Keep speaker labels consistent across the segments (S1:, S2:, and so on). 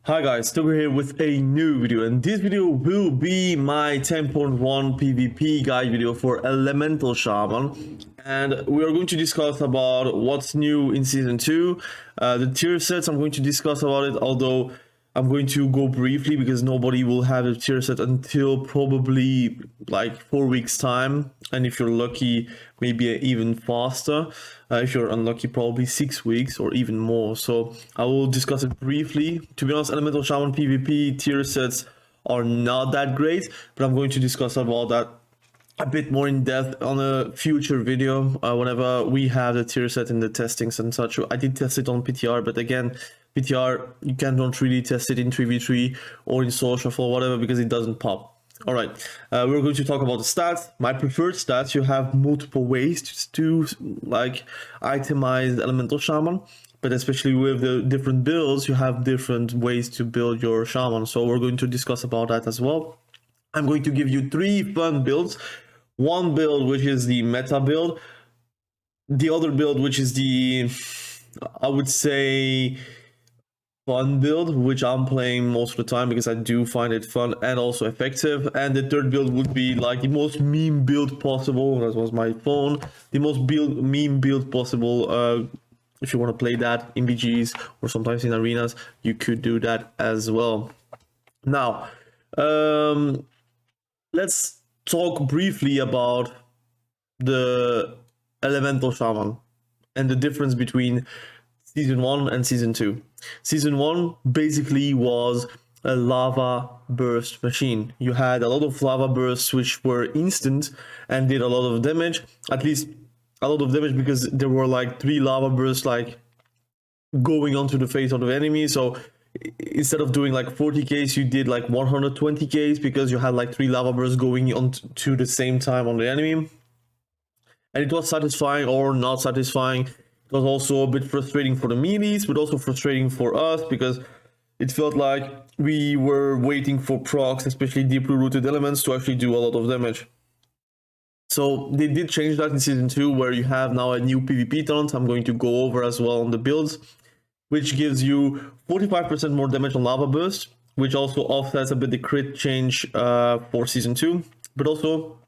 S1: Hi guys, Togo here with a new video, and this video will be my 10.1 PvP guide video for Elemental Shaman, and we are going to discuss about what's new in Season 2, the tier sets. I'm going to discuss about it, although I'm going to go briefly because nobody will have a tier set until probably like 4 weeks time, and if you're lucky, maybe even faster. If you're unlucky, probably 6 weeks or even more. So I will discuss it briefly. To be honest, Elemental Shaman PvP tier sets are not that great, but I'm going to discuss about that a bit more in depth on a future video whenever we have the tier set in the testings and such. I did test it on PTR, but again, PTR, you can't really test it in 3v3 or in social or whatever because it doesn't pop. All right, we're going to talk about the stats. My preferred stats. You have multiple ways to like itemize Elemental Shaman, but especially with the different builds, you have different ways to build your Shaman. So we're going to discuss about that as well. I'm going to give you 3 fun builds. One build, which is the meta build. The other build, which is the, I would say, fun build, which I'm playing most of the time because I do find it fun and also effective. And the third build would be like the most meme build possible. That was my phone. The most meme build possible. If you want to play that in BGs or sometimes in arenas, you could do that as well. Now, let's talk briefly about the Elemental Shaman and the difference between Season 1 and Season 2. Season 1 basically was a lava burst machine. You had a lot of lava bursts which were instant and did a lot of damage, at least a lot of damage because there were like 3 lava bursts like going onto the face of the enemy. So instead of doing like 40k, you did like 120k because you had like 3 lava bursts going on to the same time on the enemy. And it was satisfying or not satisfying. It was also a bit frustrating for the melees, but also frustrating for us because it felt like we were waiting for procs, especially deeply rooted elements, to actually do a lot of damage. So they did change that in Season 2, where you have now a new PvP taunt. I'm going to go over as well on the builds, which gives you 45% more damage on lava burst, which also offsets a bit the crit change for Season 2, but also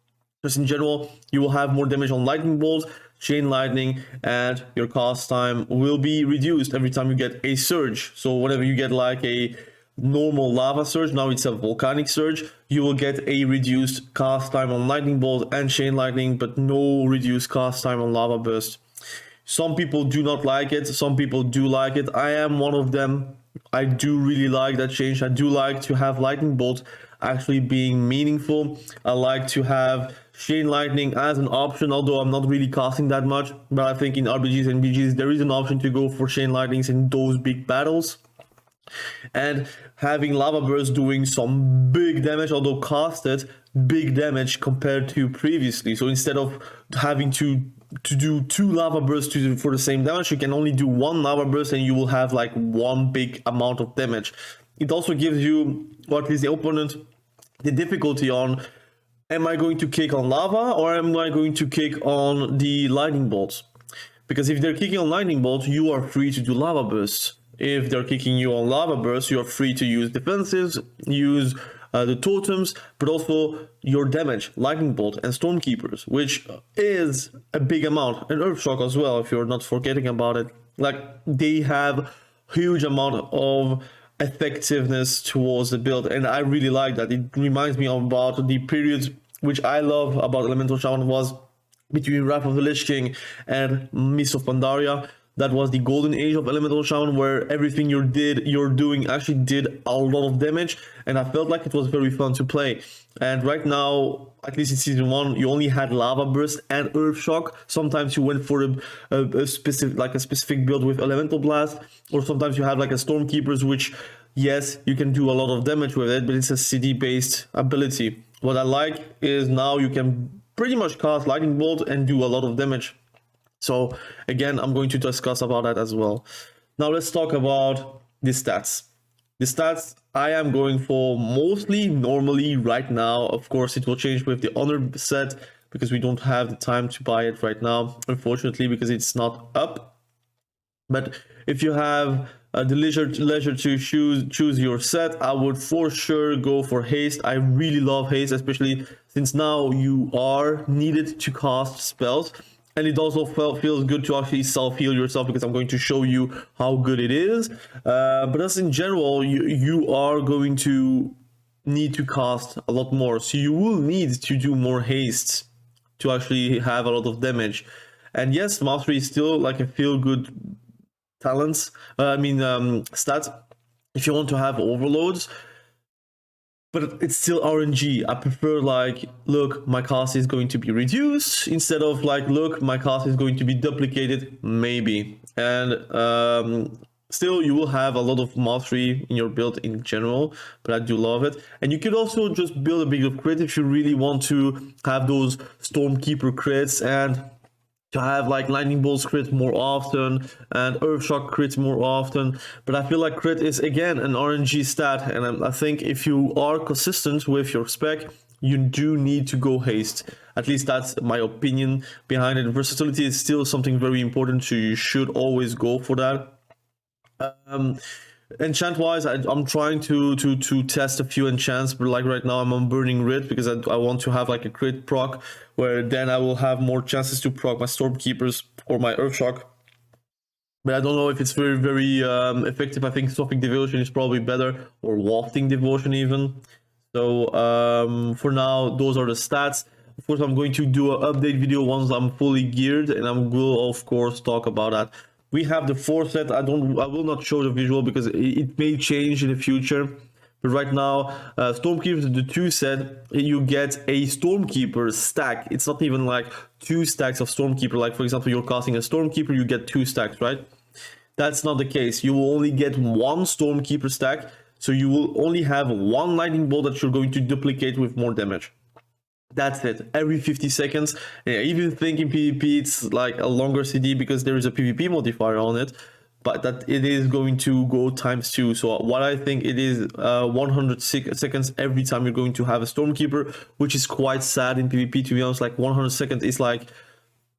S1: just in general, you will have more damage on lightning bolts, chain lightning, and your cast time will be reduced every time you get a surge. So whenever you get like a normal lava surge, now it's a volcanic surge, you will get a reduced cast time on lightning bolt and chain lightning, but no reduced cast time on lava burst. Some people do not like it, some people do like it. I am one of them. I do really like that change. I do like to have lightning bolt actually being meaningful. I like to have chain lightning as an option, although I'm not really casting that much, but I think in RBGs and BGs there is an option to go for chain lightnings in those big battles. And having lava burst doing some big damage, although casted big damage compared to previously. So instead of having to do 2 lava bursts for the same damage, you can only do 1 lava burst and you will have like 1 big amount of damage. It also gives you, or at least the opponent, the difficulty on, am I going to kick on lava or am I going to kick on the lightning bolts? Because if they're kicking on lightning bolts, you are free to do lava bursts. If they're kicking you on lava bursts, you are free to use defensives, use the totems, but also your damage, lightning bolt and stormkeepers, which is a big amount, and earth shock as well if you're not forgetting about it. Like, they have huge amount of effectiveness towards the build, and I really like that. It reminds me about the period which I love about Elemental Shaman was between Wrath of the Lich King and Mist of Pandaria. That was the golden age of Elemental Shaman, where everything you're doing actually did a lot of damage, and I felt like it was very fun to play. And right now, at least in Season 1, you only had lava burst and earth shock. Sometimes you went for a specific build with elemental blast, or sometimes you had like a stormkeepers, which, yes, you can do a lot of damage with it, but it's a city based ability. What I like is now you can pretty much cast lightning bolt and do a lot of damage. So again, I'm going to discuss about that as well. Now let's talk about the stats. The stats I am going for mostly normally right now. Of course, it will change with the honor set because we don't have the time to buy it right now, unfortunately, because it's not up. But if you have the leisure to choose your set, I would for sure go for haste. I really love haste, especially since now you are needed to cast spells, and it also feels good to actually self-heal yourself, because I'm going to show you how good it is. But as in general, you are going to need to cast a lot more, so you will need to do more haste to actually have a lot of damage. And yes, mastery is still like a feel-good talents, stats if you want to have overloads, but it's still RNG. I prefer like, look, my cost is going to be reduced, instead of like, look, my cost is going to be duplicated, maybe. And still you will have a lot of mastery in your build in general, but I do love it. And you could also just build a bigger crit if you really want to have those Stormkeeper crits, and to have like lightning bolts crit more often and earth shock crit more often. But I feel like crit is again an RNG stat, and I think if you are consistent with your spec, you do need to go haste. At least that's my opinion behind it. Versatility is still something very important, so you should always go for that. Enchant wise, I'm trying to test a few enchants, but like right now I'm on Burning Writ, because I want to have like a crit proc, where then I will have more chances to proc my Stormkeepers or my Earthshock. But I don't know if it's very effective. I think Sophic Devotion is probably better, or Wafting Devotion even. So for now, those are the stats. Of course, I'm going to do an update video once I'm fully geared, and I will of course talk about that. We have the 4 set. I will not show the visual because it may change in the future. But right now, Stormkeeper, the 2 set, you get a Stormkeeper stack. It's not even like 2 stacks of Stormkeeper. Like for example, you're casting a Stormkeeper, you get 2 stacks, right? That's not the case. You will only get 1 Stormkeeper stack. So you will only have 1 lightning bolt that you're going to duplicate with more damage. That's it, every 50 seconds. And I even think in PvP it's like a longer CD, because there is a PvP modifier on it, but that it is going to go ×2. So what I think it is 100 seconds every time you're going to have a Stormkeeper, which is quite sad in PvP, to be honest. Like 100 seconds is like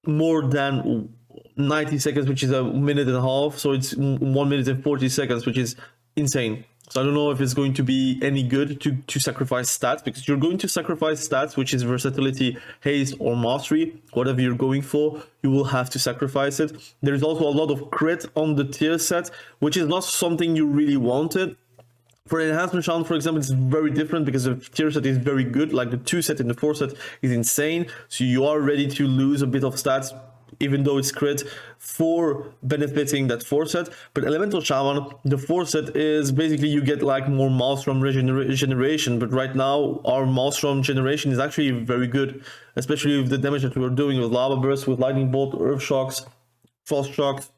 S1: more than 90 seconds, which is a minute and a half. So it's 1 minute and 40 seconds, which is insane. So I don't know if it's going to be any good to sacrifice stats, because you're going to sacrifice stats, which is versatility, haste, or mastery. Whatever you're going for, you will have to sacrifice it. There's also a lot of crit on the Tierset, which is not something you really wanted. For enhancement shaman, for example, it's very different, because the Tierset is very good. Like the 2 set and the 4 set is insane. So you are ready to lose a bit of stats, even though it's crit, for benefiting that 4 set. But Elemental Shaman, the 4 set is basically you get like more Maelstrom regeneration, but right now our Maelstrom generation is actually very good, especially with the damage that we're doing with Lava Burst, with Lightning Bolt, Earth Shocks, Frost Shocks.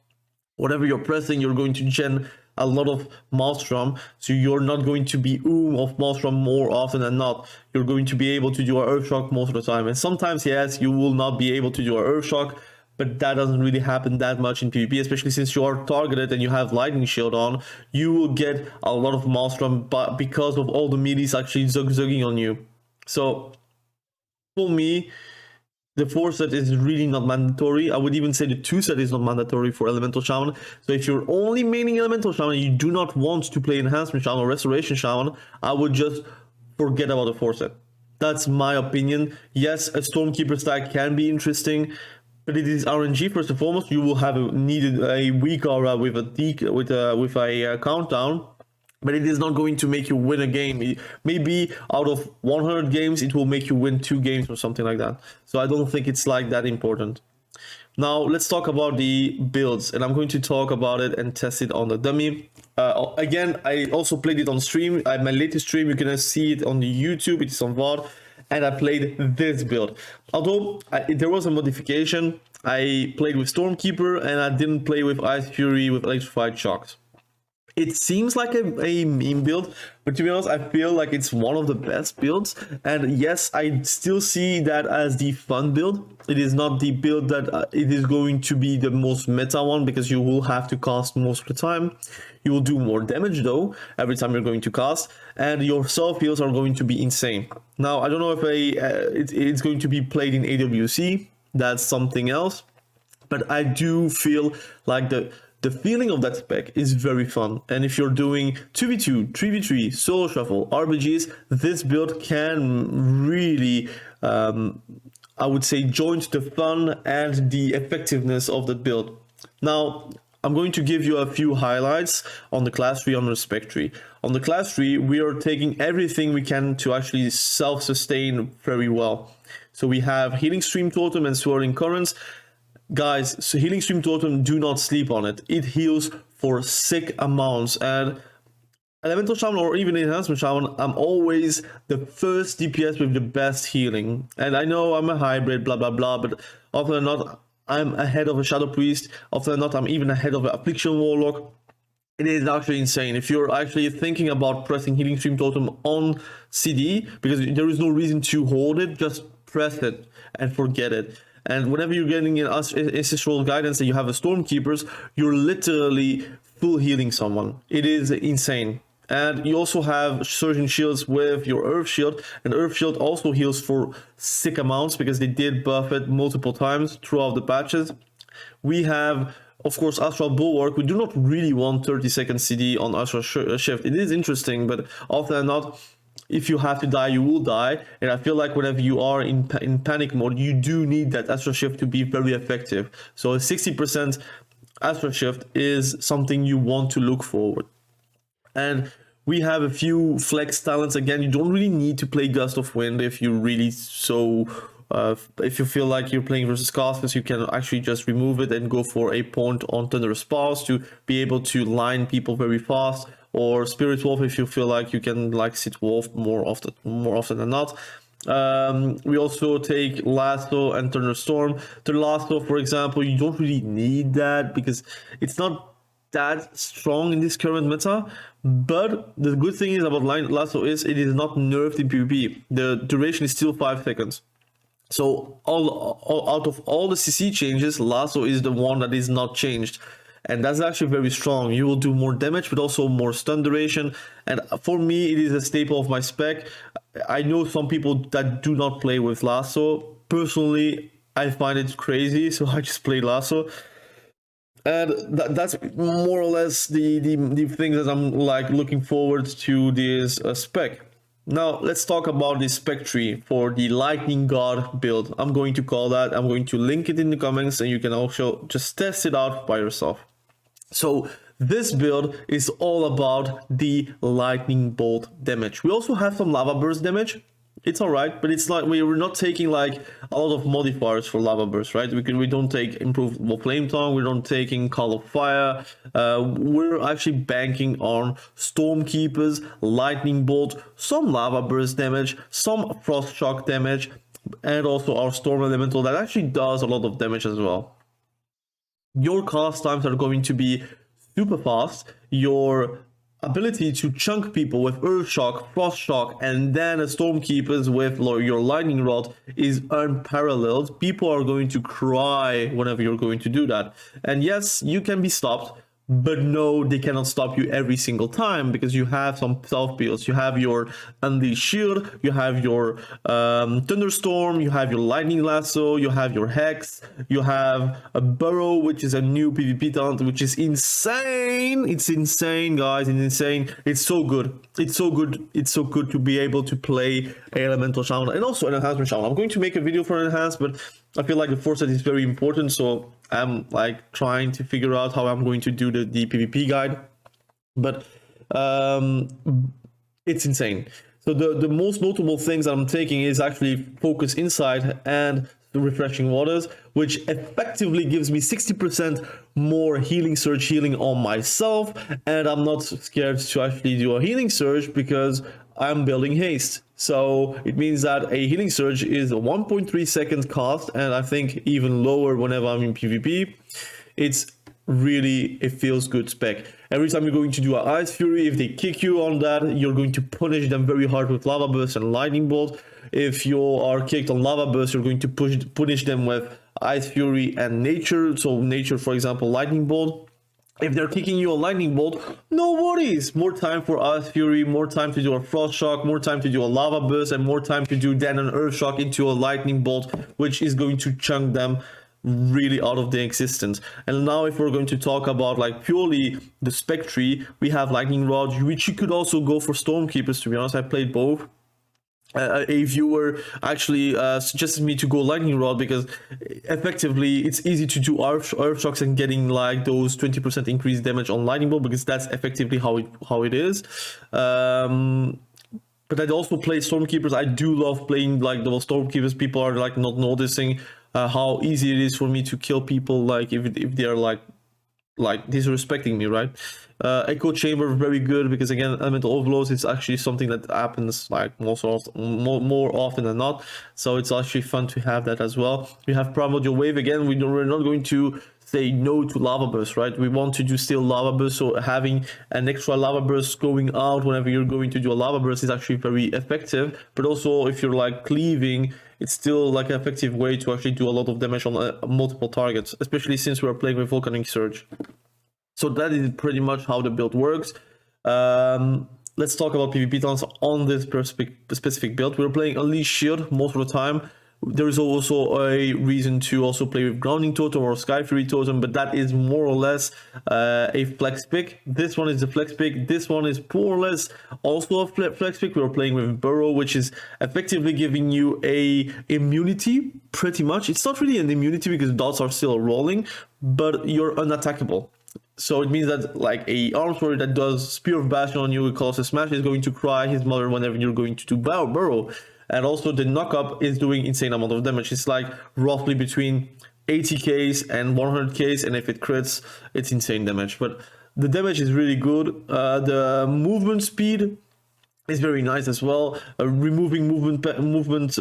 S1: Whatever you're pressing, you're going to gen a lot of Maelstrom, so you're not going to be of Maelstrom more often than not. You're going to be able to do an Earth Shock most of the time, and sometimes, yes, you will not be able to do an Earth Shock, but that doesn't really happen that much in PvP, especially since you are targeted and you have Lightning Shield on. You will get a lot of Maelstrom, but because of all the melees actually zug-zugging on you. So for me, the 4 set is really not mandatory. I would even say the 2 set is not mandatory for Elemental Shaman. So if you're only maining Elemental Shaman and you do not want to play Enhancement Shaman or Restoration Shaman, I would just forget about the 4 set. That's my opinion. Yes, a Stormkeeper stack can be interesting, but it is RNG first and foremost. You will have needed a weak aura with a countdown, but it is not going to make you win a game. Maybe out of 100 games, it will make you win 2 games or something like that. So I don't think it's like that important. Now let's talk about the builds, and I'm going to talk about it and test it on the dummy. Again, I also played it on stream. My latest stream, you can see it on the YouTube. It is on VOD. And I played this build. Although there was a modification, I played with Stormkeeper and I didn't play with Ice Fury with Electrified Shocks. It seems like a meme build, but to be honest, I feel like it's one of the best builds. And yes, I still see that as the fun build. It is not the build that it is going to be the most meta one, because you will have to cast most of the time. You will do more damage though every time you're going to cast, and your self heals are going to be insane. Now I don't know if it's going to be played in AWC. That's something else. But I do feel like the feeling of that spec is very fun. And if you're doing 2v2, 3v3, solo shuffle, RBGs, this build can really, I would say, join the fun and the effectiveness of the build. Now, I'm going to give you a few highlights on the class tree, on the spec tree. On the class tree, we are taking everything we can to actually self-sustain very well. So we have Healing Stream Totem and Swirling Currents. Guys, so Healing Stream Totem, do not sleep on it. It heals for sick amounts. And Elemental Shaman or even Enhancement Shaman, I'm always the first DPS with the best healing. And I know I'm a hybrid, blah, blah, blah, but often or not, I'm ahead of a Shadow Priest. Often or not, I'm even ahead of an Affliction Warlock. It is actually insane. If you're actually thinking about pressing Healing Stream Totem on CD, because there is no reason to hold it, just press it and forget it. And whenever you're getting an ancestral guidance and you have a Stormkeepers, you're literally full healing someone. It is insane. And you also have Surging Shields with your Earth Shield, and Earth Shield also heals for sick amounts because they did buff it multiple times throughout the patches. We have, of course, Astral Bulwark. We do not really want 30-second CD on Astral Shift. It is interesting, but often than not, if you have to die, you will die. And I feel like whenever you are in panic mode, you do need that Astral Shift to be very effective. So a 60% Astral Shift is something you want to look forward. And we have a few flex talents. Again, you don't really need to play Gust of Wind if you really if you feel like you're playing versus casters, you can actually just remove it and go for a point on Thunderous Paws to be able to line people very fast. Or Spirit Wolf if you feel like you can like sit Wolf more often than not. We also take Lasso and Thunderstorm. The Lasso, for example, you don't really need that because it's not that strong in this current meta, but the good thing is about Lasso is it is not nerfed in PvP. The duration is still 5 seconds. So out of all the CC changes, Lasso is the one that is not changed. And that's actually very strong. You will do more damage, but also more stun duration. And for me, it is a staple of my spec. I know some people that do not play with Lasso. Personally, I find it crazy, so I just play Lasso. And that's more or less the things that I'm like looking forward to this spec. Now let's talk about the spec tree for the Lightning God build. I'm going to call that. I'm going to link it in the comments, and you can also just test it out by yourself. So this build is all about the lightning bolt damage. We also have some lava burst damage. It's all right, but it's like we're not taking like a lot of modifiers for lava burst, right? We don't take improved flame tongue, we don't taking call of fire. We're actually banking on Stormkeepers, lightning bolt, some lava burst damage, some frost shock damage, and also our storm elemental that actually does a lot of damage as well. Your cast times are going to be super fast. Your ability to chunk people with Earth Shock, Frost Shock, and then a Stormkeepers with your Lightning Rod is unparalleled. People are going to cry whenever you're going to do that. And yes, you can be stopped, but no, they cannot stop you every single time because you have some self-builds. You have your Unleashed Shield, you have your Thunderstorm, you have your Lightning Lasso, you have your Hex, you have a Burrow, which is a new PvP talent, which is insane. It's insane, guys. It's insane. It's so good. It's so good. It's so good to be able to play Elemental Shaman and also an Enhancement Shaman. I'm going to make a video for Enhance, but I feel like the Foresight is very important, so I'm like trying to figure out how I'm going to do the PvP guide. But it's insane. So the most notable things I'm taking is actually Focus Insight and the Refreshing Waters, which effectively gives me 60% more Healing Surge healing on myself, and I'm not scared to actually do a Healing Surge because I'm building haste. So it means that a Healing Surge is a 1.3 second cost, and I think even lower whenever I'm in PvP. It's really a feels good spec. Every time you're going to do an Ice Fury, if they kick you on that, you're going to punish them very hard with Lava Burst and Lightning Bolt. If you are kicked on Lava Burst, you're going to punish them with Ice Fury and Nature. So Nature, for example, Lightning Bolt. If they're kicking you a Lightning Bolt, no worries. More time for Ice Fury, more time to do a Frost Shock, more time to do a Lava Burst, and more time to do then an Earth Shock into a Lightning Bolt, which is going to chunk them really out of the existence. And now if we're going to talk about like purely the spec tree, we have lightning rod, which you could also go for stormkeepers. To be honest, I played both. A viewer actually suggested me to go lightning rod because effectively it's easy to do earth shocks and getting like those 20% increased damage on lightning bolt, because that's effectively how it is. But I also play stormkeepers. I do love playing like those stormkeepers. People are like not noticing how easy it is for me to kill people, like if they are like disrespecting me, right? Echo chamber, very good, because again, elemental overloads is actually something that happens like more often than not, so it's actually fun to have that as well. We have primordial wave. Again, we're not going to say no to lava burst, right? We want to do still lava burst, so having an extra lava burst going out whenever you're going to do a lava burst is actually very effective. But also if you're like cleaving, it's still like an effective way to actually do a lot of damage on multiple targets, especially since we're playing with Volcanic Surge. So that is pretty much how the build works. Let's talk about PvP talents on this specific build. We're playing Unleashed Shield most of the time. There is also a reason to also play with Grounding Totem or Sky Fury Totem, but that is more or less a flex pick. This one is a flex pick. This one is more or less also a flex pick. We're playing with Burrow, which is effectively giving you a immunity, pretty much. It's not really an immunity because dots are still rolling, but you're unattackable. So it means that like a arms warrior that does Spear of Bastion on you with Colossus Smash is going to cry his mother whenever you're going to do Burrow. And also the knockup is doing insane amount of damage. It's like roughly between 80k and 100k, and if it crits, it's insane damage. But the damage is really good. The movement speed is very nice as well. Removing movement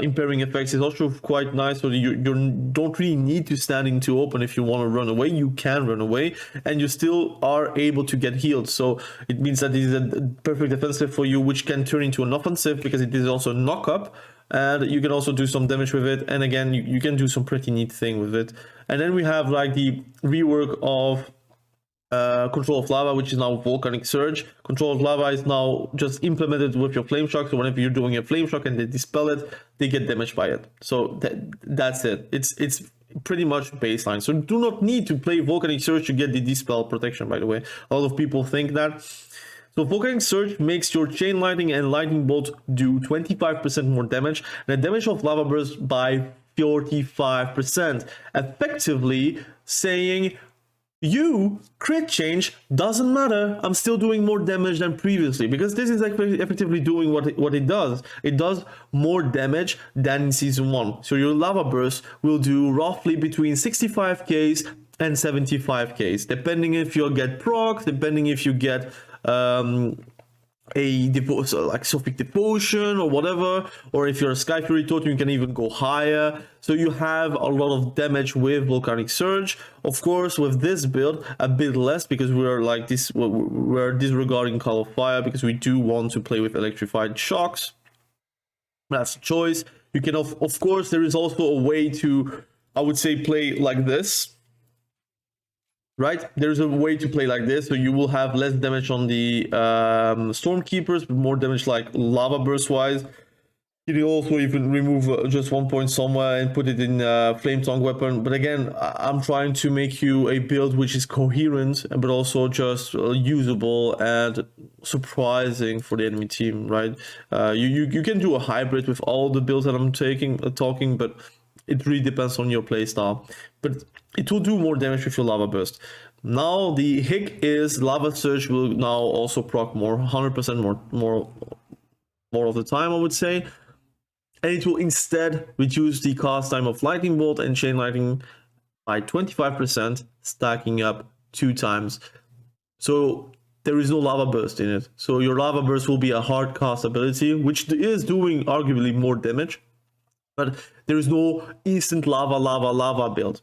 S1: impairing effects is also quite nice, so you don't really need to stand into open. If you want to run away, you can run away, and you still are able to get healed. So it means that this is a perfect defensive for you, which can turn into an offensive because it is also knock up, and you can also do some damage with it. And again, you can do some pretty neat thing with it. And then we have like the rework of Control of Lava, which is now Volcanic Surge. Control of Lava is now just implemented with your Flame Shock, so whenever you're doing a Flame Shock and they dispel it, they get damaged by it. So that's it. It's pretty much baseline. So you do not need to play Volcanic Surge to get the dispel protection, by the way. A lot of people think that. So Volcanic Surge makes your Chain Lightning and Lightning Bolt do 25% more damage, and the damage of Lava Burst by 45%, effectively saying, you crit change doesn't matter, I'm still doing more damage than previously, because this is effectively doing what it does. It does more damage than in season 1. So your lava burst will do roughly between 65k and 75k, depending if you get procs, depending if you get a like Sophic Devotion or whatever, or if you're a Sky Fury Totem, you can even go higher. So you have a lot of damage with Volcanic Surge. Of course, with this build, a bit less, because we're disregarding Call of Fire, because we do want to play with Electrified Shocks. That's a choice. You can of course, there is also a way to, I would say, play like this. Right, there's a way to play like this, so you will have less damage on the Stormkeepers, but more damage like Lava Burst wise. You can also even remove just 1 point somewhere and put it in Flame Tongue weapon. But again, I'm trying to make you a build which is coherent, but also just usable and surprising for the enemy team, right? You can do a hybrid with all the builds that I'm talking, but it really depends on your playstyle. But it will do more damage with your Lava Burst. Now the hick is Lava Surge will now also proc more, 100% more of the time, I would say. And it will instead reduce the cast time of Lightning Bolt and Chain Lightning by 25%, stacking up 2 times. So there is no Lava Burst in it. So your Lava Burst will be a hard cast ability, which is doing arguably more damage. But there is no instant lava build.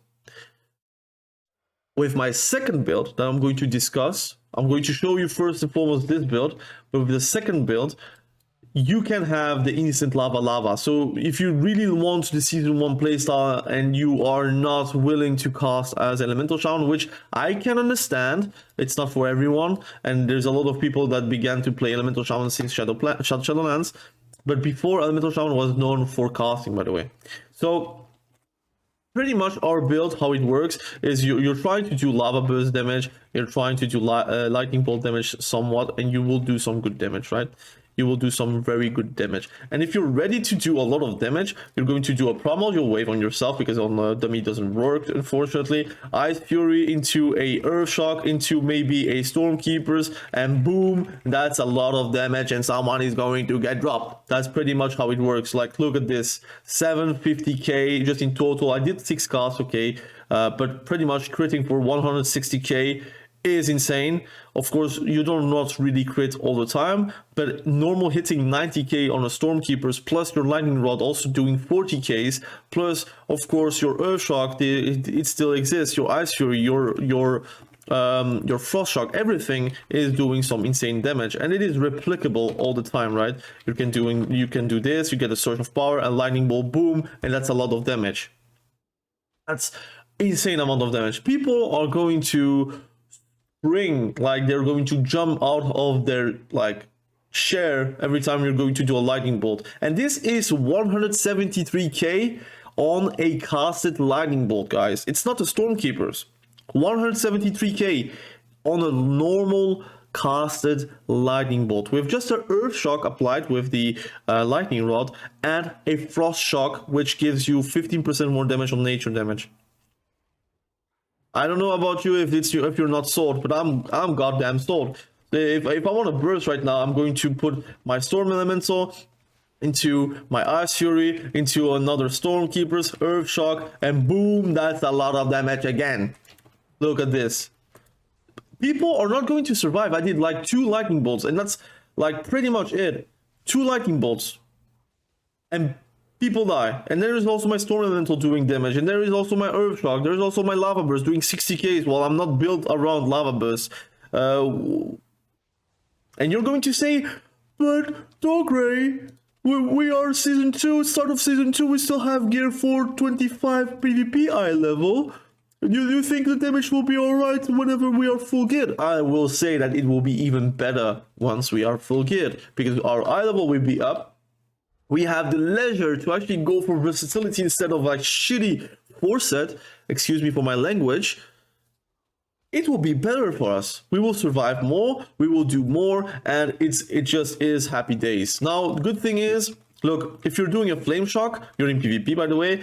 S1: With my second build that I'm going to discuss, I'm going to show you first and foremost this build, but with the second build, you can have the instant lava. So if you really want the season 1 playstyle and you are not willing to cast as Elemental Shaman, which I can understand, it's not for everyone, and there's a lot of people that began to play Elemental Shaman since Shadowlands, but before, Elemental Shaman was known for casting, by the way. So pretty much our build, how it works is you're trying to do lava burst damage, you're trying to do lightning bolt damage somewhat, and you will do some good damage, right? You will do some very good damage. And if you're ready to do a lot of damage, you're going to do a primordial wave on yourself, because on dummy doesn't work, unfortunately. Ice Fury into a Earth Shock into maybe a Stormkeepers, and boom, that's a lot of damage, and someone is going to get dropped. That's pretty much how it works. Like, look at this, 750k just in total. I did 6 casts, okay, but pretty much critting for 160k is insane. Of course, you don't not really crit all the time, but normal hitting 90k on a Stormkeepers, plus your Lightning Rod also doing 40ks, plus of course your Earth Shock, it still exists, your Ice Fury, your Frost Shock, everything is doing some insane damage, and it is replicable all the time, right? You can do this, you get a Surge of Power, a Lightning Bolt, boom, and that's a lot of damage. That's insane amount of damage. People are going to spring, like they're going to jump out of their like chair every time you're going to do a lightning bolt, and this is 173k on a casted lightning bolt, guys. It's not a Stormkeepers. 173k on a normal casted lightning bolt with just an Earth Shock applied with the lightning rod and a Frost Shock, which gives you 15% more damage on nature damage. I don't know about you if you're not sold, but I'm goddamn sold. If I want to burst right now, I'm going to put my Storm Elemental into my Ice Fury, into another Stormkeepers, Earth Shock, and boom, that's a lot of damage again. Look at this. People are not going to survive. I did like 2 lightning bolts, and that's like pretty much it. 2 lightning bolts, and people die. And there is also my Storm Elemental doing damage, and there is also my Earth Shock, there is also my Lava Burst doing 60k while I'm not built around Lava Burst. And you're going to say, but Dogray, we are season 2, start of season 2, we still have gear for 25 PvP eye level. Do you think the damage will be alright whenever we are full geared? I will say that it will be even better once we are full geared, because our eye level will be up. We have the leisure to actually go for versatility instead of like shitty force set. Excuse me for my language. It will be better for us. We will survive more, we will do more, and it just is happy days. Now, the good thing is, look, if you're doing a flame shock, you're in PvP by the way,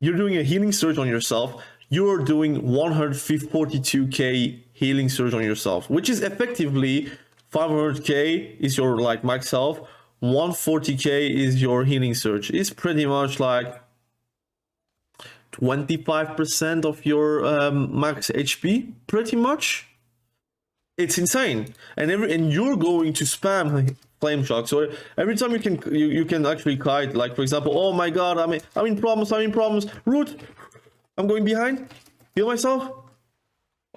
S1: you're doing a healing surge on yourself, you're doing 142k healing surge on yourself, which is effectively 500k is your like max health, 140k is your healing surge. It's pretty much like 25% of your max HP, pretty much. It's insane, and you're going to spam flame shock. So every time you can actually kite. Like for example, oh my god, I'm in problems. Root, I'm going behind. Heal myself.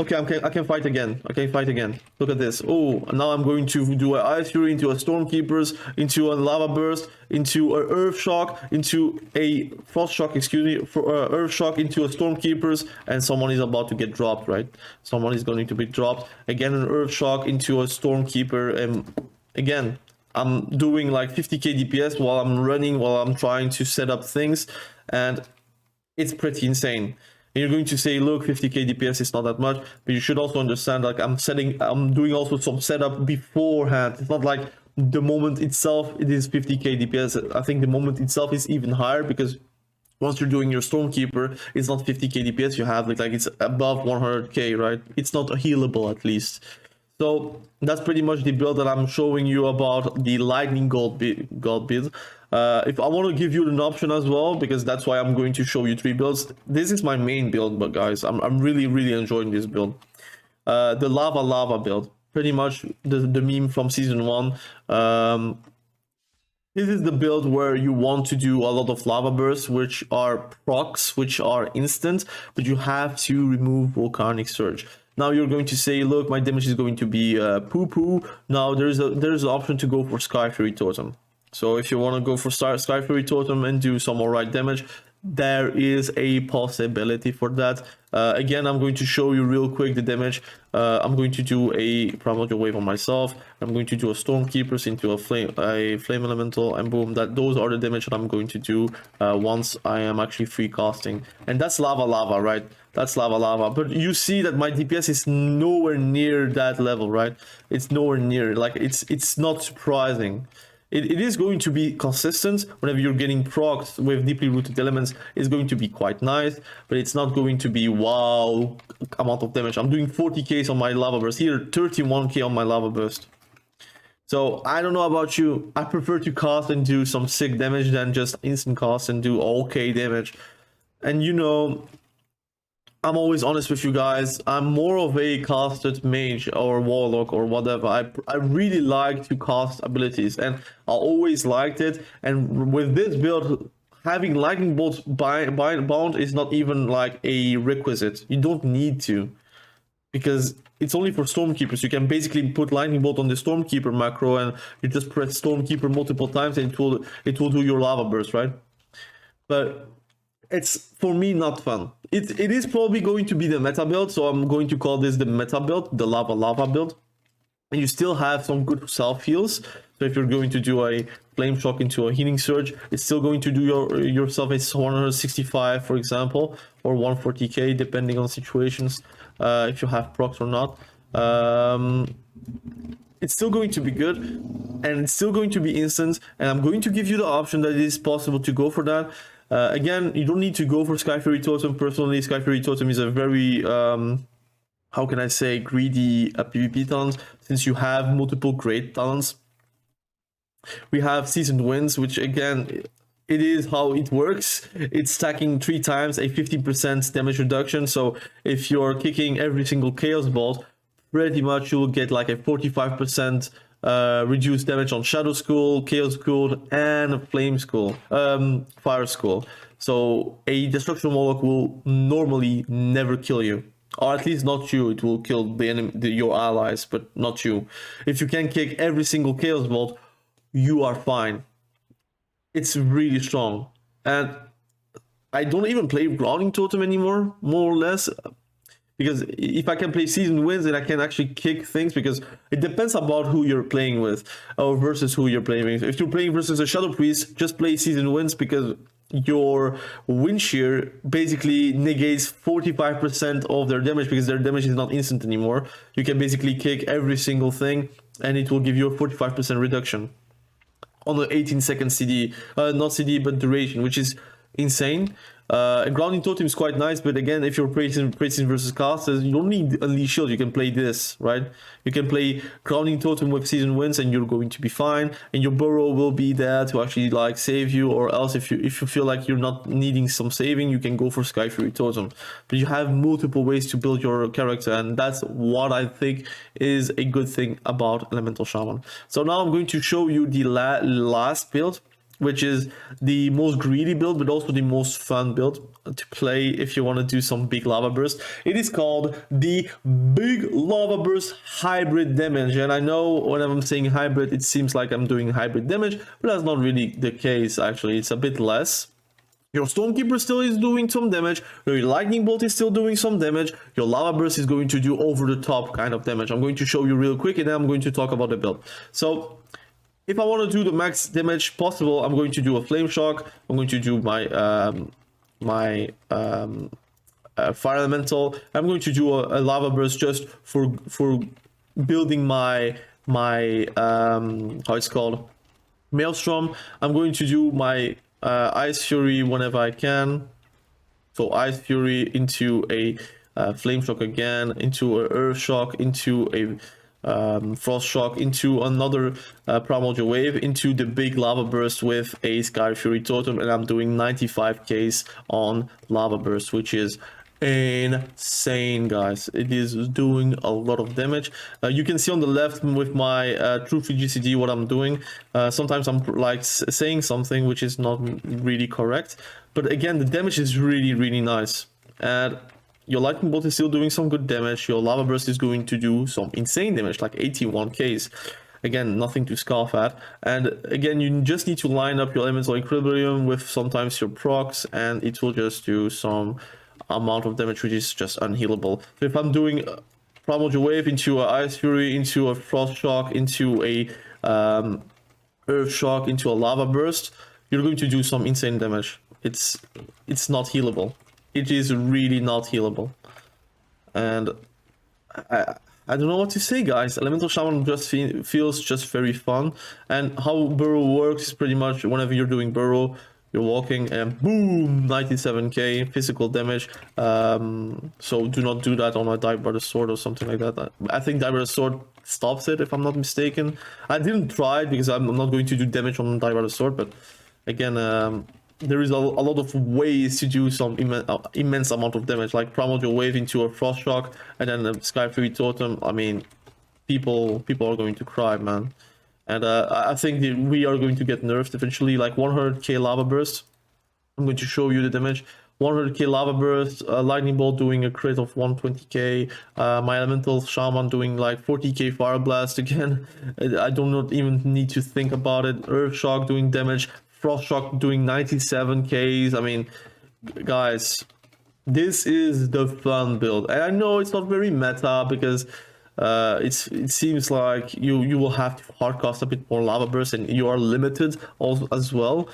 S1: Okay, I can fight again. Look at this. Oh, now I'm going to do an Ice Fury into a Stormkeepers, into a Lava Burst, into an Earth Shock, into a Frost Shock, excuse me, for Earth Shock into a Stormkeepers, and someone is about to get dropped, right? Someone is going to be dropped. Again, an Earth Shock into a Stormkeeper, and again, I'm doing like 50k DPS while I'm running, while I'm trying to set up things, and it's pretty insane. And you're going to say, look, 50k DPS is not that much, but you should also understand, like I'm doing also some setup beforehand. It's not like the moment itself it is 50k DPS. I think the moment itself is even higher, because once you're doing your Stormkeeper, it's not 50k DPS you have, like it's above 100k, right? It's not healable at least. So that's pretty much the build that I'm showing you about the Lightning God build. If I want to give you an option as well, because that's why I'm going to show you 3 builds. This is my main build, but guys, I'm really enjoying this build. The lava build, pretty much the meme from season 1. This is the build where you want to do a lot of lava bursts, which are procs, which are instant, but you have to remove volcanic surge. Now you're going to say, look, my damage is going to be poo-poo. Now there's an option to go for Sky Fury Totem. So if you want to go for Sky Fury Totem and do some alright damage, there is a possibility for that. Again, I'm going to show you real quick the damage. I'm going to do a primordial wave on myself. I'm going to do a stormkeepers into a flame elemental, and boom, those are the damage that I'm going to do once I am actually free casting. And that's lava, right? That's lava. But you see that my DPS is nowhere near that level, right? It's nowhere near. Like it's not surprising. It is going to be consistent whenever you're getting procced with deeply rooted elements. It's going to be quite nice, but it's not going to be wow amount of damage. I'm doing 40k on my lava burst here, 31k on my lava burst. So I don't know about you. I prefer to cast and do some sick damage than just instant cast and do okay damage. And you know, I'm always honest with you guys. I'm more of a casted mage or warlock or whatever. I really like to cast abilities, and I always liked it. And with this build, having lightning bolts bound is not even like a requisite. You don't need to, because it's only for stormkeepers. You can basically put lightning bolt on the stormkeeper macro, and you just press stormkeeper multiple times, and it will do your lava burst, right? But it's, for me, not fun. It is probably going to be the meta build, so I'm going to call this the meta build, the lava build. And you still have some good self heals. So if you're going to do a flame shock into a healing surge, it's still going to do yourself a 165, for example, or 140k, depending on situations, if you have procs or not. It's still going to be good, and it's still going to be instant, and I'm going to give you the option that it is possible to go for that. Again, you don't need to go for Sky Fury Totem. Personally, Sky Fury Totem is a very, how can I say, greedy PvP talent, since you have multiple great talents. We have Seasoned Winds, which again, it is how it works. It's stacking 3 times a 15% damage reduction. So if you're kicking every single Chaos Bolt, pretty much you'll get like a 45% reduced damage on Shadow Skull, Chaos Skull, and Flame Skull, Fire Skull. So a Destruction Warlock will normally never kill you, or at least not you. It will kill the enemy, your allies, but not you. If you can kick every single Chaos Bolt, you are fine. It's really strong, and I don't even play Grounding Totem anymore, more or less. Because if I can play Seasoned Winds, then I can actually kick things, because it depends about who you're playing with, or versus who you're playing with. If you're playing versus a Shadow Priest, just play Seasoned Winds, because your Wind Shear basically negates 45% of their damage, because their damage is not instant anymore. You can basically kick every single thing, and it will give you a 45% reduction on the 18-second CD, not CD, but duration, which is insane. And Grounding Totem is quite nice, but again, if you're praising versus casters, you don't need Unleash Shield. You can play this, right? You can play Grounding Totem with Seasoned Winds, and you're going to be fine. And your burrow will be there to actually like save you, or else if you feel like you're not needing some saving, you can go for Sky Fury Totem. But you have multiple ways to build your character, and that's what I think is a good thing about Elemental Shaman. So now I'm going to show you the last build, which is the most greedy build, but also the most fun build to play if you want to do some big lava burst. It is called the Big Lava Burst Hybrid Damage. And I know when I'm saying hybrid, it seems like I'm doing hybrid damage, but that's not really the case, actually. It's a bit less. Your Stormkeeper still is doing some damage, your Lightning Bolt is still doing some damage, your Lava Burst is going to do over the top kind of damage. I'm going to show you real quick, and then I'm going to talk about the build. So if I want to do the max damage possible, I'm going to do a Flame Shock. I'm going to do my Fire Elemental. I'm going to do a Lava Burst just for building my how it's called, Maelstrom. I'm going to do my Ice Fury whenever I can. So Ice Fury into a Flame Shock again, into a Earth Shock, into a Frost Shock, into another Primordial Wave, into the big Lava Burst with a Sky Fury Totem, and I'm doing 95k on Lava Burst, which is insane, guys. It is doing a lot of damage. You can see on the left with my True Free GCD what I'm doing. Sometimes I'm like saying something which is not really correct, but again, the damage is really nice. And your Lightning Bolt is still doing some good damage. Your Lava Burst is going to do some insane damage, like 81k. again, nothing to scoff at. And again, you just need to line up your elemental equilibrium with sometimes your procs, and it will just do some amount of damage which is just unhealable. So if I'm doing Primordial Wave into a Ice Fury, into a Frost Shock, into a Earth Shock, into a Lava Burst, you're going to do some insane damage. It's not healable. It is really not healable. And I don't know what to say, guys. Elemental Shaman just feels just very fun. And how Burrow works is pretty much whenever you're doing Burrow, you're walking and boom, 97k physical damage. So do not do that on a Die by the Sword or something like that. I think Die by the Sword stops it, if I'm not mistaken. I didn't try it because I'm not going to do damage on Die by the Sword, but again, there is a lot of ways to do some immense amount of damage, like Primordial Wave into a Frost Shock and then a Sky Fury Totem. I mean, people are going to cry, man. And I think we are going to get nerfed eventually, like 100k Lava Burst. I'm going to show you the damage. 100k Lava Burst, Lightning Bolt doing a crit of 120k, my Elemental Shaman doing like 40k Fire Blast again. I do not even need to think about it. Earth Shock doing damage. Frost Shock doing 97k. I mean, guys, this is the fun build. And I know it's not very meta because it seems like you will have to hardcast a bit more Lava Burst, and you are limited also as well.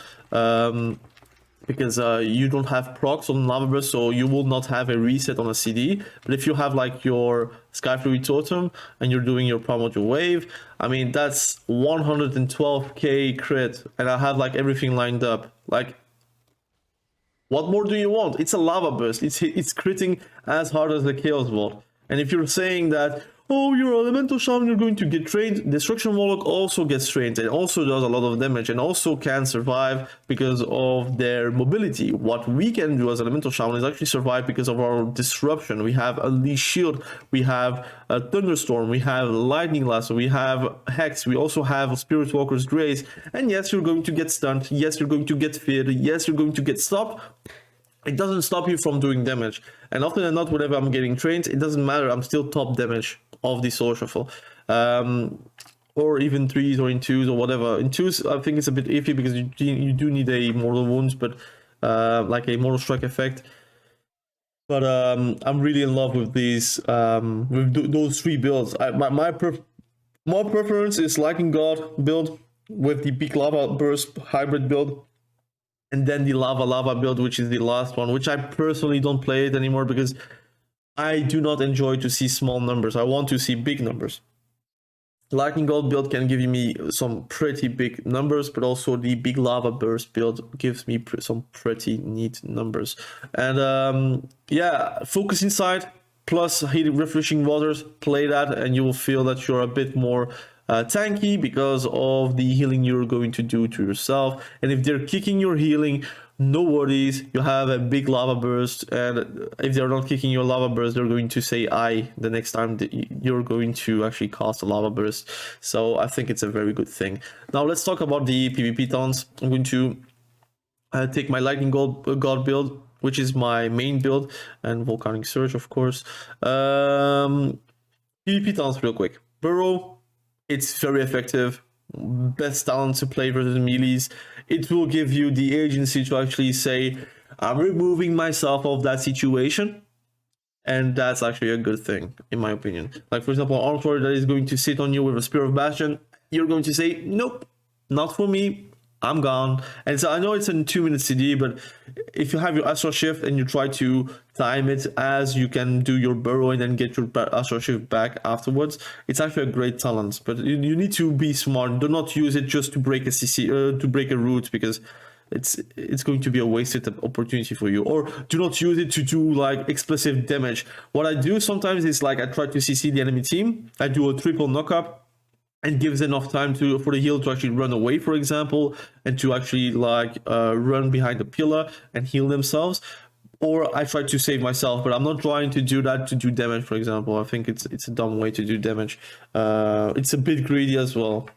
S1: Because you don't have procs on Lava Burst, so you will not have a reset on a CD. But if you have like your Sky Fury Totem and you're doing your Primordial Wave, I mean, that's 112k crit, and I have like everything lined up. Like, what more do you want? It's a Lava Burst. It's critting as hard as the Chaos Vault. And if you're saying that, oh, you're Elemental Shaman, you're going to get trained, Destruction Warlock also gets trained and also does a lot of damage and also can survive because of their mobility. What we can do as Elemental Shaman is actually survive because of our disruption. We have Unleashed Shield, we have a Thunderstorm, we have Lightning Lasso, we have Hex, we also have Spirit Walker's Grace. And yes, you're going to get stunned, yes, you're going to get feared, yes, you're going to get stopped. It doesn't stop you from doing damage. And often than not, whenever I'm getting trained, it doesn't matter, I'm still top damage of the Soul Shuffle. Or even 3s or in 2s or whatever. In 2s, I think it's a bit iffy because you do need a Mortal Wounds, but like a Mortal Strike effect. But I'm really in love with these, with those 3 builds. My preference is Lightning God build with the Big Lava Burst hybrid build. And then the Lava build, which is the last one, which I personally don't play it anymore because I do not enjoy to see small numbers. I want to see big numbers. Lightning Gold build can give me some pretty big numbers, but also the Big Lava Burst build gives me some pretty neat numbers. And yeah, Focus Inside plus Refreshing Waters, play that and you will feel that you're a bit more tanky because of the healing you're going to do to yourself. And if they're kicking your healing, no worries, you have a big Lava Burst, and if they're not kicking your Lava Burst, they're going to say I the next time that you're going to actually cast a Lava Burst. So I think it's a very good thing. Now let's talk about the PvP taunts. I'm going to take my Lightning God build, which is my main build, and Volcanic Surge, of course. PvP taunts real quick. Burrow, it's very effective. Best talent to play versus melees. It will give you the agency to actually say, I'm removing myself of that situation. And that's actually a good thing, in my opinion. Like, for example, an Armor that is going to sit on you with a Spear of Bastion, you're going to say, nope, not for me. I'm gone. And so I know it's a 2-minute CD, but if you have your Astral Shift and you try to time it as you can do your burrow and then get your Astral Shift back afterwards, it's actually a great talent. But you need to be smart. Do not use it just to break a CC, to break a root, because it's going to be a wasted opportunity for you. Or do not use it to do like explosive damage. What I do sometimes is like I try to CC the enemy team. I do a triple knockup and gives enough time for the heal to actually run away, for example, and to actually like run behind the pillar and heal themselves. Or I try to save myself, but I'm not trying to do that to do damage, for example. I think it's a dumb way to do damage. It's a bit greedy as well.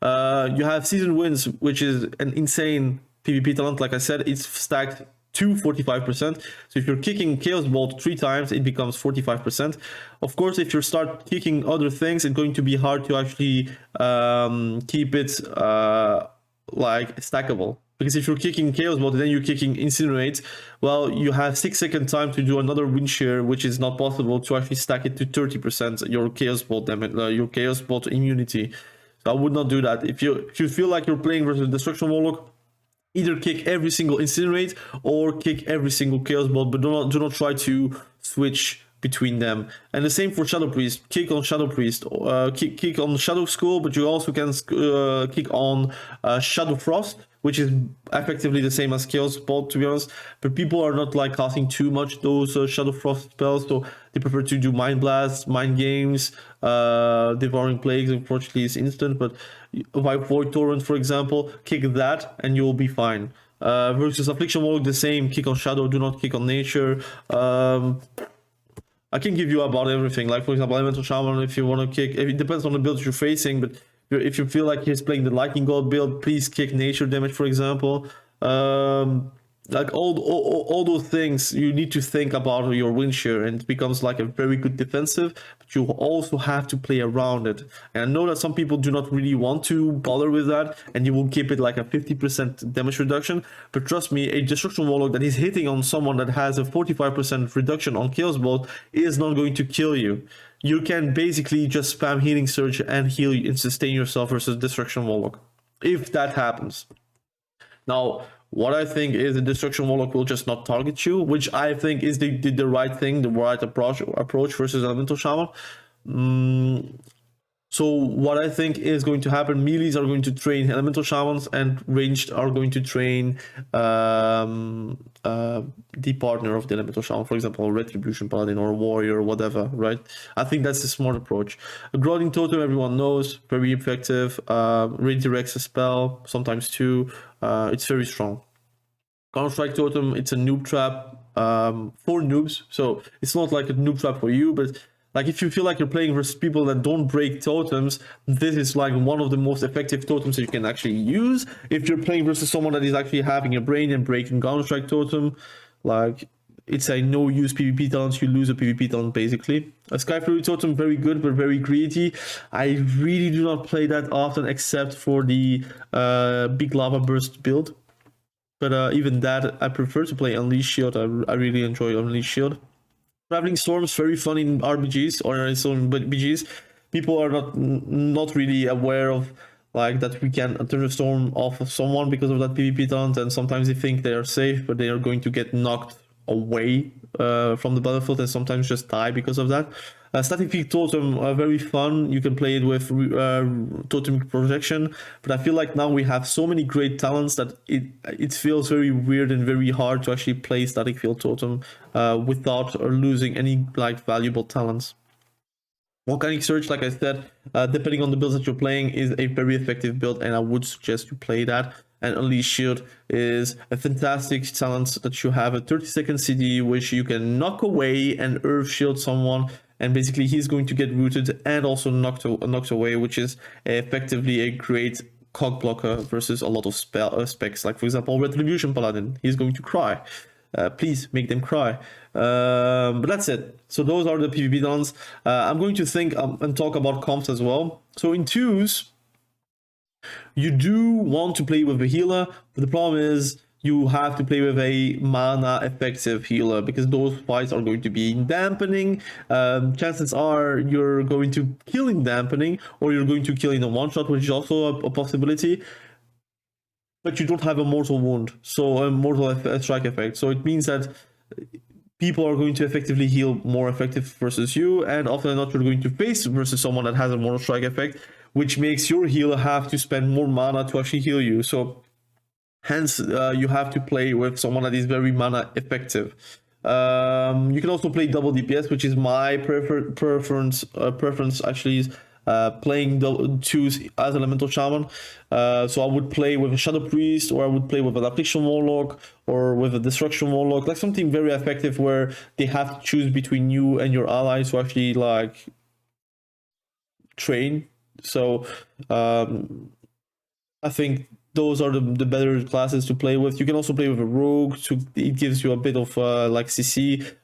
S1: You have Seasoned Winds, which is an insane PvP talent. Like I said, it's stacked to 45%. So if you're kicking Chaos Bolt 3 times, it becomes 45%. Of course, if you start kicking other things, it's going to be hard to actually keep it like stackable. Because if you're kicking Chaos Bolt and then you're kicking Incinerate, well, you have 6-second time to do another wind shear, which is not possible to actually stack it to 30% your Chaos Bolt damage, your Chaos Bolt immunity. So I would not do that. If you feel like you're playing versus Destruction Warlock, either kick every single Incinerate or kick every single Chaos Bolt, but do not try to switch between them. And the same for Shadow Priest. Kick on Shadow Priest, kick on Shadow Skull, but you also can kick on Shadow Frost, which is effectively the same as Chaos Bolt, to be honest. But people are not like casting too much those Shadow Frost spells, so they prefer to do Mind Blast, Mind Games, Devouring Plagues. Unfortunately, is instant, but Void Torrent, for example, kick that and you'll be fine. Versus Affliction Warlock, the same. Kick on Shadow, do not kick on Nature. I can give you about everything. Like, for example, Elemental Shaman, if you want to kick, it depends on the build you're facing, but if you feel like he's playing the Lightning God build, please kick Nature damage, for example. Like all those things, you need to think about your wind shear, and it becomes like a very good defensive, but you also have to play around it. And I know that some people do not really want to bother with that, and you will keep it like a 50% damage reduction. But trust me, a Destruction Warlock that is hitting on someone that has a 45% reduction on Chaos Bolt is not going to kill you. You can basically just spam Healing Surge and heal and sustain yourself versus Destruction Warlock, if that happens. Now, what I think is the Destruction Warlock will just not target you, which I think is the right thing, the right approach versus Elemental Shaman. So what I think is going to happen, melees are going to train Elemental Shamans, and ranged are going to train the partner of the Elemental Shaman, for example, Retribution Paladin or Warrior or whatever, right? I think that's the smart approach. A Grounding Totem, everyone knows, very effective, redirects a spell, sometimes two, it's very strong. Counter-Strike Totem, it's a noob trap for noobs, so it's not like a noob trap for you, but like if you feel like you're playing versus people that don't break totems, this is like one of the most effective totems that you can actually use. If you're playing versus someone that is actually having a brain and breaking Counter-Strike Totem, like it's a no-use PvP talent, you lose a PvP talent basically. A Sky Fury Totem, very good but very greedy. I really do not play that often except for the big lava burst build. But even that, I prefer to play Unleash Shield. I really enjoy Unleash Shield. Traveling Storms, very fun in RPGs or in some BGs. People are not really aware of like that we can turn a storm off of someone because of that PvP talent, and sometimes they think they are safe, but they are going to get knocked away from the battlefield and sometimes just die because of that. Static Peak Totem, very fun. You can play it with Totem Protection, but I feel like now we have so many great talents that it feels very weird and very hard to actually play Static Field Totem without losing any like valuable talents. Volcanic Surge, like I said, depending on the builds that you're playing, is a very effective build, and I would suggest you play that. And Unleash Shield is a fantastic talent that you have a 30-second CD, which you can knock away and Earth Shield someone, and basically he's going to get rooted and also knocked away, which is effectively a great cog blocker versus a lot of specs. Like for example, Retribution Paladin, he's going to cry. Please make them cry. But that's it. So those are the PvP talents. I'm going to think and talk about comps as well. So in twos, you do want to play with a healer, but the problem is you have to play with a mana effective healer because those fights are going to be in dampening. Chances are you're going to kill in dampening, or you're going to kill in a one shot, which is also a possibility. But you don't have a mortal wound, so a mortal strike effect. So it means that people are going to effectively heal more effective versus you, and often not you're going to face versus someone that has a mortal strike effect, which makes your healer have to spend more mana to actually heal you. So hence you have to play with someone that is very mana effective. You can also play double DPS, which is my preference actually is playing twos as Elemental Shaman. So I would play with a Shadow Priest, or I would play with an Affliction Warlock, or with a Destruction Warlock, like something very effective where they have to choose between you and your allies to actually like train. So I think those are the better classes to play with. You can also play with a rogue, it gives you a bit of like CC,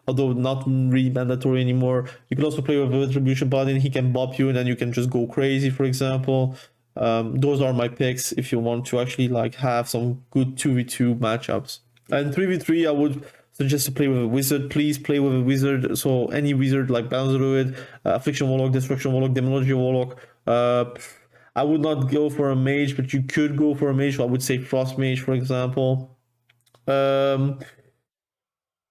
S1: although not really mandatory anymore. You can also play with a Retribution Paladin, he can bop you and then you can just go crazy, for example. Those are my picks if you want to actually like have some good 2v2 matchups. And 3v3 I would suggest to play with a wizard. Please play with a wizard, so any wizard like balance druid, affliction warlock, destruction warlock, demonology warlock. I would not go for a mage, but you could go for a mage. I would say frost mage, for example.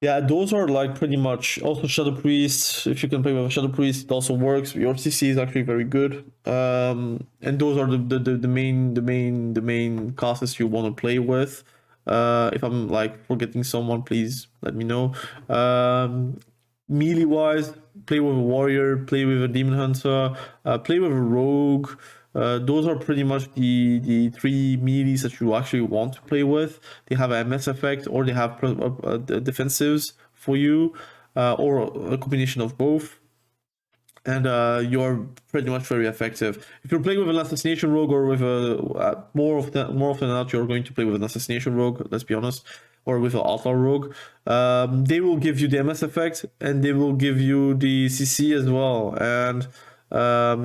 S1: Yeah, those are like pretty much. Also shadow priest, if you can play with a shadow priest, it also works. Your CC is actually very good. And those are the main classes you want to play with. If I'm like forgetting someone, please let me know. Melee wise, play with a warrior, play with a demon hunter, play with a rogue. Those are pretty much the three melees that you actually want to play with. They have a MS effect, or they have defensives for you, or a combination of both. And you're pretty much very effective. If you're playing with an assassination rogue, or with a more often than not, you're going to play with an assassination rogue. Let's be honest, or with an outlaw rogue. They will give you the MS effect, and they will give you the CC as well. And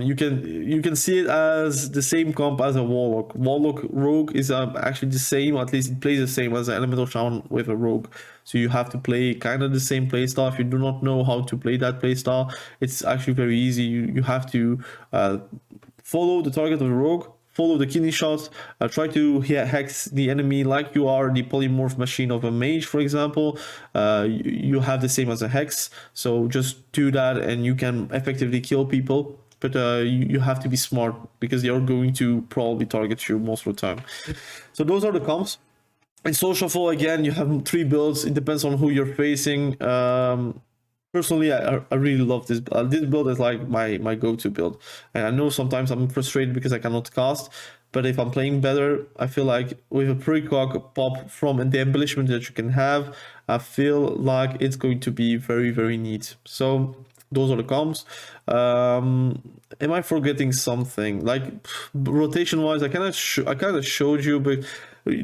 S1: you can see it as the same comp as a warlock. Warlock rogue is actually the same, or at least it plays the same as an elemental shaman with a rogue. So you have to play kind of the same playstyle. If you do not know how to play that playstyle, it's actually very easy. You have to follow the target of the rogue, follow the kidney shots, try to hex the enemy like you are the polymorph machine of a mage, for example. You have the same as a hex, so just do that and you can effectively kill people. But you have to be smart, because they are going to probably target you most of the time. So those are the comps. In social, again, you have 3 builds. It depends on who you're facing. Personally, I really love this. This build is like my go-to build. And I know sometimes I'm frustrated because I cannot cast. But if I'm playing better, I feel like with a precog pop from the embellishment that you can have, I feel like it's going to be very, very neat. So those are the comps. Am I forgetting something? Like rotation wise, I kind of showed you, but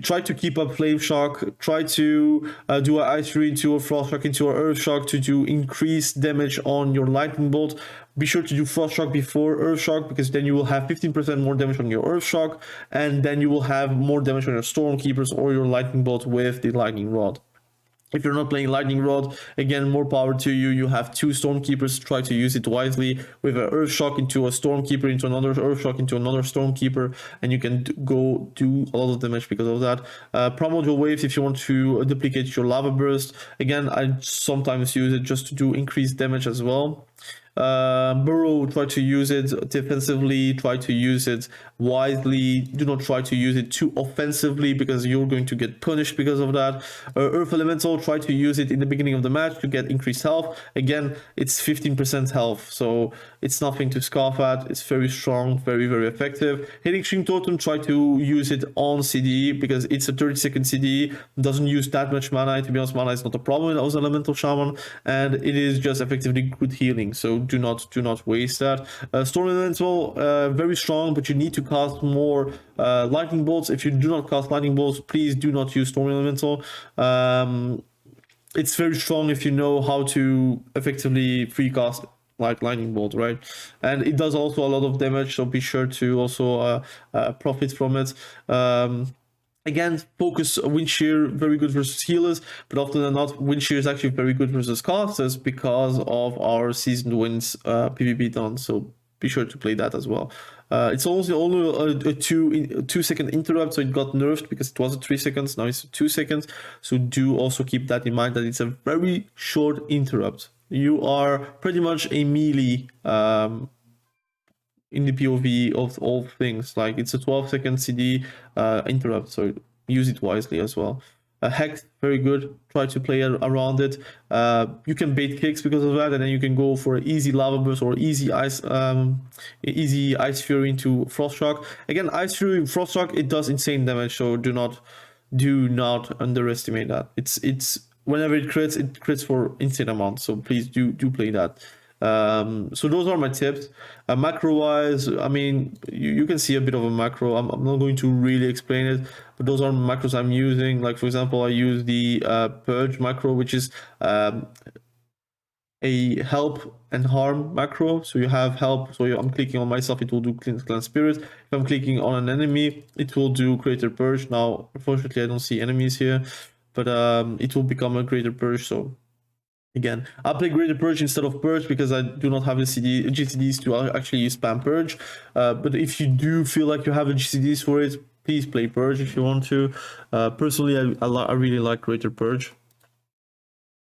S1: try to keep up flame shock, try to do an ice fury into a frost shock into an earth shock to do increased damage on your lightning bolt. Be sure to do frost shock before earth shock, because then you will have 15% more damage on your earth shock, and then you will have more damage on your stormkeepers or your lightning bolt with the lightning rod. If you're not playing lightning rod, again, more power to you. You have 2 stormkeepers, try to use it wisely with an earth shock into a stormkeeper, into another earth shock into another stormkeeper, and you can go do a lot of damage because of that. Primordial waves, if you want to duplicate your lava burst, again, I sometimes use it just to do increased damage as well. Burrow, try to use it defensively, try to use it wisely. Do not try to use it too offensively, because you're going to get punished because of that. Earth Elemental, try to use it in the beginning of the match to get increased health. Again, it's 15% health, so it's nothing to scoff at. It's very strong, very, very effective. Hitting Extreme Totem, try to use it on CDE, because it's a 30-second CDE, doesn't use that much mana. To be honest, mana is not a problem with Elemental Shaman, and it is just effectively good healing, so do not waste that. Storm Elemental, very strong, but you need to cast more lightning bolts. If you do not cast lightning bolts, please do not use Storm Elemental. It's very strong if you know how to effectively free cast like lightning bolt, right? And it does also a lot of damage, so be sure to also profit from it. Again, focus wind shear, very good versus healers, but often than not, wind shear is actually very good versus casters because of our seasoned winds PvP done. So be sure to play that as well. It's also only a 2 second interrupt, so it got nerfed because it was 3 seconds. Now it's 2 seconds. So do also keep that in mind, that it's a very short interrupt. You are pretty much a melee in the POV of all things. Like, it's a 12-second CD interrupt, so use it wisely as well. Hex, very good. Try to play around it. You can bait kicks because of that, and then you can go for easy lava burst or easy ice fury into frost shock. Again, ice fury, frost shock, it does insane damage, so do not underestimate that. It's whenever it crits for insane amount. So please do play that. So those are my tips. Macro wise, I mean, you can see a bit of a macro. I'm not going to really explain it, but those are macros I'm using. Like for example, I use the purge macro, which is a help and harm macro. So you have help, so I'm clicking on myself, it will do cleanse spirit. If I'm clicking on an enemy, it will do greater purge. Now unfortunately I don't see enemies here, but it will become a greater purge. So again, I play greater purge instead of purge because I do not have the GCDs to actually use spam purge. But if you do feel like you have the GCDs for it, please play purge if you want to. Personally, I really like greater purge.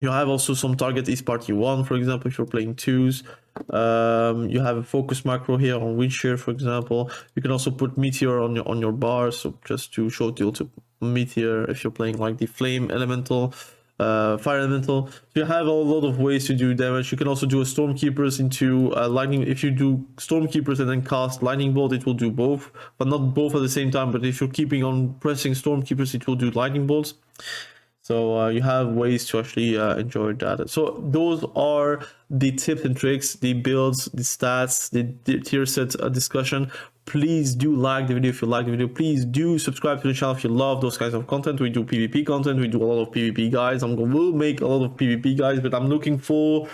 S1: You have also some target is party 1, for example, if you're playing 2s. You have a focus macro here on Witcher, for example. You can also put meteor on your bar, so just to show deal to meteor if you're playing like the flame elemental, fire elemental. So you have a lot of ways to do damage. You can also do a stormkeepers into lightning. If you do stormkeepers and then cast lightning bolt, it will do both, but not both at the same time. But if you're keeping on pressing stormkeepers, it will do lightning bolts. So you have ways to actually enjoy that. So those are the tips and tricks, the builds, the stats, the tier set discussion. Please do like the video if you like the video. Please do subscribe to the channel if you love those kinds of content. We do PvP content. We do a lot of PvP guides. We'll make a lot of PvP guides, but I'm looking for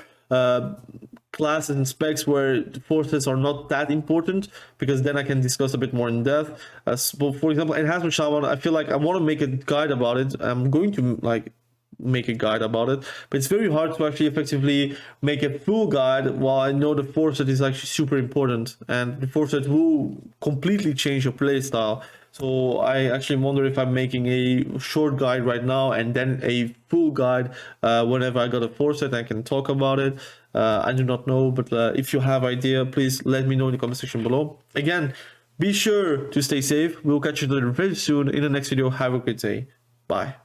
S1: classes and specs where the forces are not that important, because then I can discuss a bit more in depth. For example, enhancement shaman, I feel like I want to make a guide about it. I'm going to like make a guide about it, but it's very hard to actually effectively make a full guide while I know the forset is actually super important, and the forset will completely change your playstyle. So I actually wonder if I'm making a short guide right now and then a full guide whenever I got a forset I can talk about it. I do not know, but if you have idea, please let me know in the comment section below. Again, be sure to stay safe. We'll catch you later very soon in the next video. Have a great day. Bye.